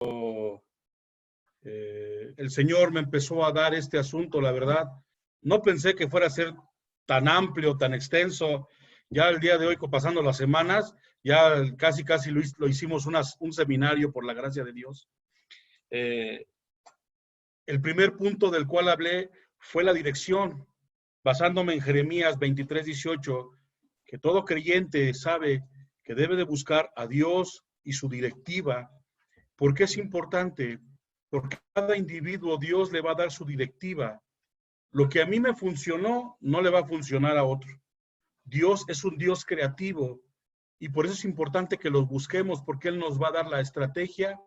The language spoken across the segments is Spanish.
el Señor me empezó a dar este asunto, la verdad, no pensé que fuera a ser tan amplio, tan extenso. Ya el día de hoy, pasando las semanas, ya casi lo hicimos un seminario por la gracia de Dios. El primer punto del cual hablé fue la dirección, basándome en Jeremías 23:18, que todo creyente sabe que debe de buscar a Dios y su directiva. ¿Por qué es importante? Porque cada individuo Dios le va a dar su directiva. Lo que a mí me funcionó, no le va a funcionar a otro. Dios es un Dios creativo y por eso es importante que los busquemos, porque Él nos va a dar la estrategia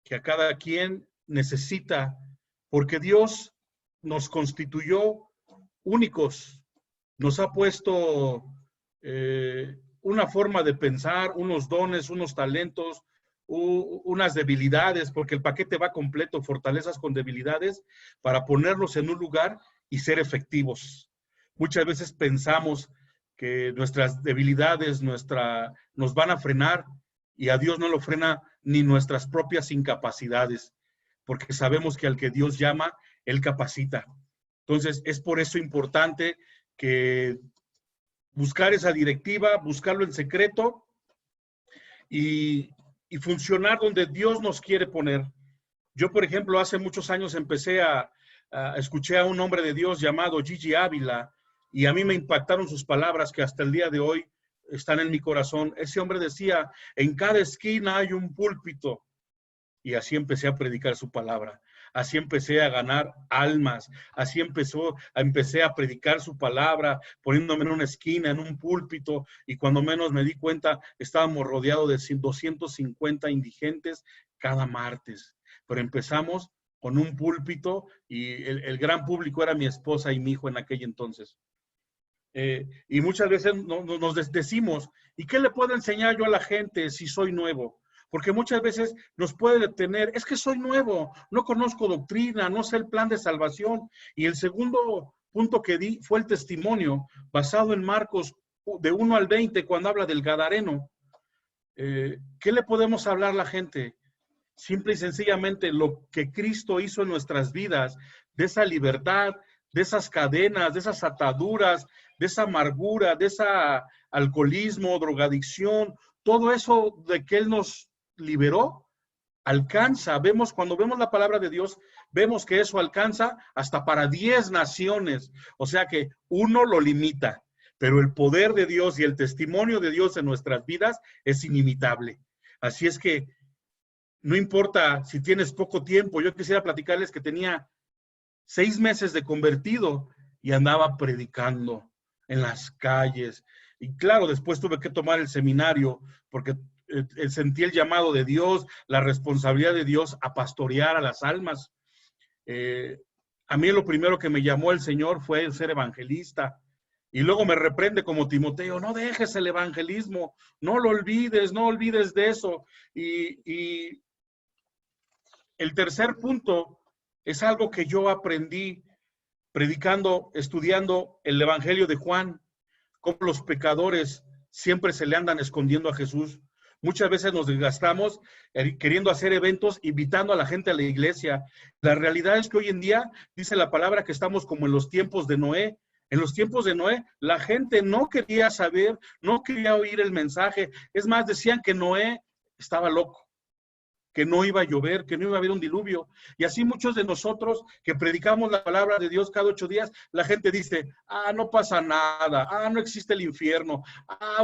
que a cada quien necesita, porque Dios nos constituyó únicos, nos ha puesto una forma de pensar, unos dones, unos talentos, unas debilidades, porque el paquete va completo, fortalezas con debilidades, para ponerlos en un lugar y ser efectivos. Muchas veces pensamos que nuestras debilidades nos van a frenar, y a Dios no lo frena ni nuestras propias incapacidades, porque sabemos que al que Dios llama, Él capacita. Entonces, es por eso importante que buscar esa directiva, buscarlo en secreto y funcionar donde Dios nos quiere poner. Yo, por ejemplo, hace muchos años escuché a un hombre de Dios llamado Gigi Ávila, y a mí me impactaron sus palabras que hasta el día de hoy están en mi corazón. Ese hombre decía, en cada esquina hay un púlpito, y así empecé a predicar su palabra. Así empecé a ganar almas, así empecé a predicar su palabra, poniéndome en una esquina, en un púlpito, y cuando menos me di cuenta, estábamos rodeados de 250 indigentes cada martes. Pero empezamos con un púlpito y el gran público era mi esposa y mi hijo en aquel entonces. Y muchas veces nos decimos, ¿y qué le puedo enseñar yo a la gente si soy nuevo? Porque muchas veces nos puede detener, es que soy nuevo, no conozco doctrina, no sé el plan de salvación. Y el segundo punto que di fue el testimonio, basado en Marcos de 1 al 20, cuando habla del Gadareno. ¿Qué le podemos hablar a la gente? Simple y sencillamente lo que Cristo hizo en nuestras vidas, de esa libertad, de esas cadenas, de esas ataduras, de esa amargura, de ese alcoholismo, drogadicción, todo eso de que Él nos liberó, alcanza. Cuando vemos la palabra de Dios, vemos que eso alcanza hasta para 10 naciones. O sea que uno lo limita, pero el poder de Dios y el testimonio de Dios en nuestras vidas es inimitable. Así es que no importa si tienes poco tiempo. Yo quisiera platicarles que tenía 6 meses de convertido y andaba predicando en las calles. Y claro, después tuve que tomar el seminario porque sentí el llamado de Dios, la responsabilidad de Dios a pastorear a las almas. A mí lo primero que me llamó el Señor fue ser evangelista. Y luego me reprende como Timoteo, no dejes el evangelismo, no lo olvides, no olvides de eso. Y el tercer punto es algo que yo aprendí predicando, estudiando el Evangelio de Juan, cómo los pecadores siempre se le andan escondiendo a Jesús. Muchas veces nos desgastamos queriendo hacer eventos, invitando a la gente a la iglesia. La realidad es que hoy en día, dice la palabra, que estamos como en los tiempos de Noé. En los tiempos de Noé, la gente no quería saber, no quería oír el mensaje. Es más, decían que Noé estaba loco, que no iba a llover, que no iba a haber un diluvio. Y así muchos de nosotros que predicamos la palabra de Dios cada 8 días, la gente dice, no pasa nada, no existe el infierno,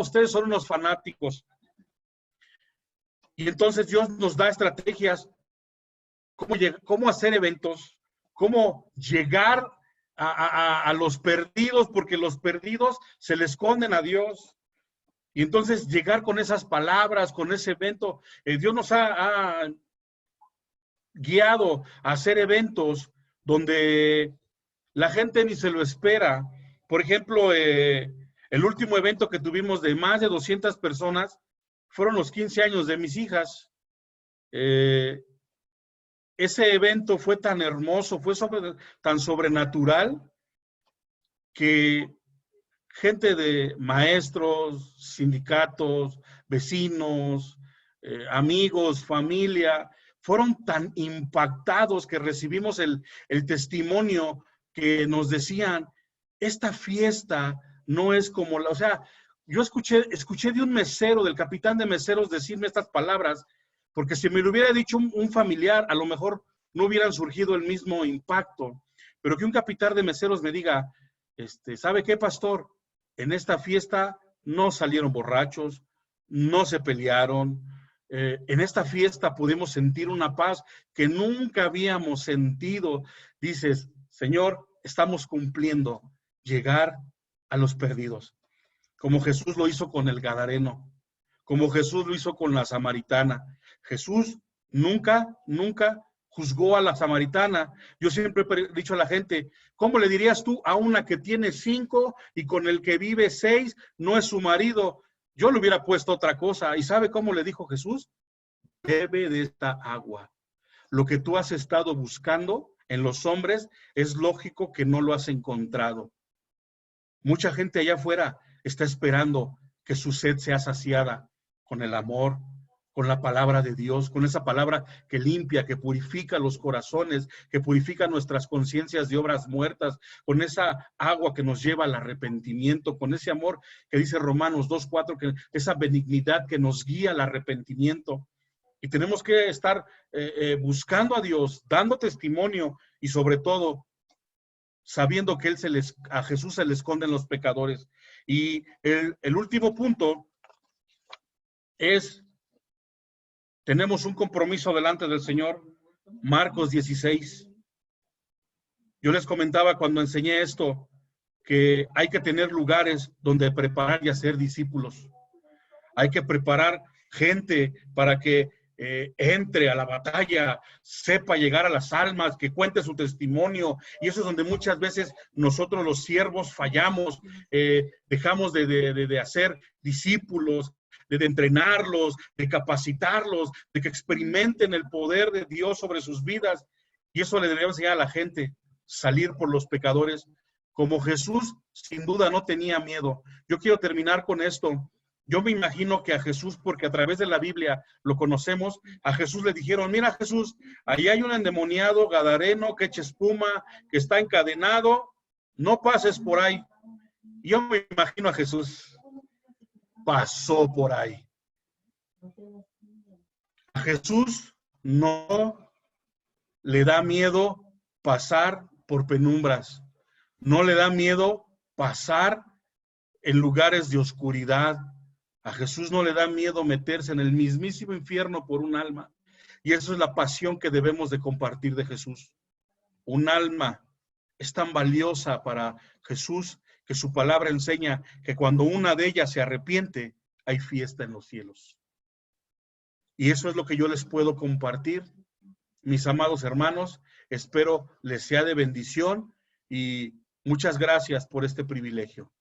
ustedes son unos fanáticos. Y entonces Dios nos da estrategias, cómo hacer eventos, cómo llegar a los perdidos, porque los perdidos se le esconden a Dios. Y entonces llegar con esas palabras, con ese evento, Dios nos ha guiado a hacer eventos donde la gente ni se lo espera. Por ejemplo, el último evento que tuvimos de más de 200 personas fueron los 15 años de mis hijas. Ese evento fue tan hermoso, fue tan sobrenatural, que gente de maestros, sindicatos, vecinos, amigos, familia, fueron tan impactados que recibimos el testimonio que nos decían, esta fiesta no es como la, o sea, yo escuché de un mesero, del capitán de meseros, decirme estas palabras, porque si me lo hubiera dicho un familiar, a lo mejor no hubieran surgido el mismo impacto, pero que un capitán de meseros me diga, ¿sabe qué, pastor? En esta fiesta no salieron borrachos, no se pelearon, en esta fiesta pudimos sentir una paz que nunca habíamos sentido. Dices, Señor, estamos cumpliendo llegar a los perdidos, como Jesús lo hizo con el Gadareno, como Jesús lo hizo con la samaritana. Jesús nunca juzgó a la samaritana. Yo siempre he dicho a la gente, ¿cómo le dirías tú a una que tiene 5 y con el que vive 6 no es su marido? Yo le hubiera puesto otra cosa. ¿Y sabe cómo le dijo Jesús? Bebe de esta agua. Lo que tú has estado buscando en los hombres es lógico que no lo has encontrado. Mucha gente allá afuera está esperando que su sed sea saciada con el amor, con la palabra de Dios, con esa palabra que limpia, que purifica los corazones, que purifica nuestras conciencias de obras muertas, con esa agua que nos lleva al arrepentimiento, con ese amor que dice Romanos 2:4, que esa benignidad que nos guía al arrepentimiento. Y tenemos que estar buscando a Dios, dando testimonio y sobre todo sabiendo que a Jesús se le esconden los pecadores. Y el último punto es, tenemos un compromiso delante del Señor, Marcos 16. Yo les comentaba cuando enseñé esto, que hay que tener lugares donde preparar y hacer discípulos. Hay que preparar gente para que entre a la batalla, sepa llegar a las almas, que cuente su testimonio. Y eso es donde muchas veces nosotros los siervos fallamos, dejamos de hacer discípulos, de entrenarlos, de capacitarlos, de que experimenten el poder de Dios sobre sus vidas. Y eso le deberíamos enseñar a la gente, salir por los pecadores. Como Jesús, sin duda, no tenía miedo. Yo quiero terminar con esto. Yo me imagino que a Jesús, porque a través de la Biblia lo conocemos, a Jesús le dijeron, mira Jesús, ahí hay un endemoniado gadareno que echa espuma, que está encadenado, no pases por ahí. Yo me imagino a Jesús, pasó por ahí. A Jesús no le da miedo pasar por penumbras, no le da miedo pasar en lugares de oscuridad. A Jesús no le da miedo meterse en el mismísimo infierno por un alma. Y eso es la pasión que debemos de compartir de Jesús. Un alma es tan valiosa para Jesús que su palabra enseña que cuando una de ellas se arrepiente, hay fiesta en los cielos. Y eso es lo que yo les puedo compartir, mis amados hermanos. Espero les sea de bendición y muchas gracias por este privilegio.